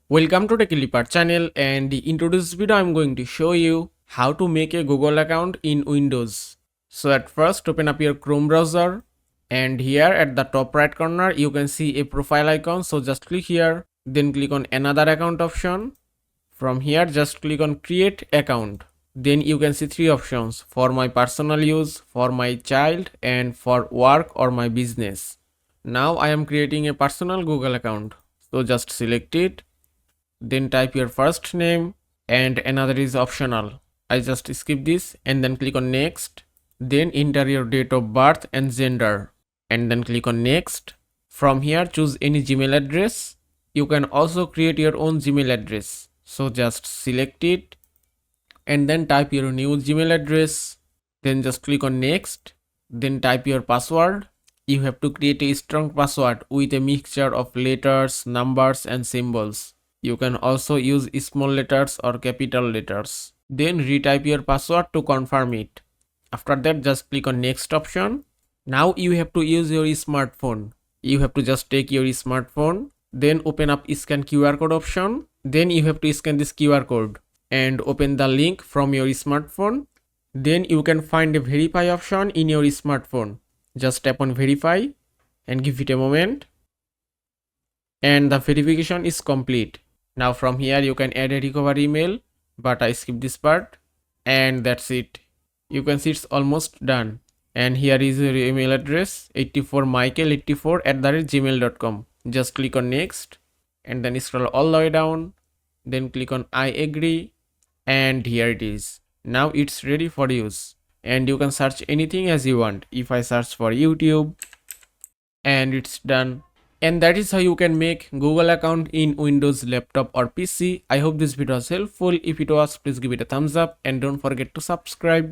Welcome to TechLeapR channel, and in today's video I'm going to show you how to make a Google account in Windows. So at first open up your Chrome browser, and here at the top right corner you can see a profile icon. So just click here, then click on another account option. From here just click on create account. Then you can see three options: for my personal use, for my child, and for work or my business. Now I am creating a personal Google account. So just select it. Then type your first name, and another is optional. I just skip this and then click on next. Then enter your date of birth and gender and then click on next. From here choose any Gmail address. You can also create your own Gmail address. So just select it and then type your new Gmail address. Then just click on next. Then type your password. You have to create a strong password with a mixture of letters, numbers and symbols. You can also use small letters or capital letters. Then retype your password to confirm it. After that just click on next option. Now you have to use your smartphone. You have to just take your smartphone, then open up scan QR code option. Then you have to scan this QR code and open the link from your smartphone. Then you can find a verify option in your smartphone. Just tap on verify and give it a moment. And the verification is complete. Now from here you can add a recovery email, but I skip this part, and that's it. You can see it's almost done. And here is your email address 84michael84@gmail.com. Just click on next and then scroll all the way down. Then click on I agree, and here it is. Now it's ready for use, and you can search anything as you want. If I search for YouTube, and it's done. And that is how you can make Google account in Windows laptop or PC. I hope this video was helpful. If it was, please give it a thumbs up and don't forget to subscribe.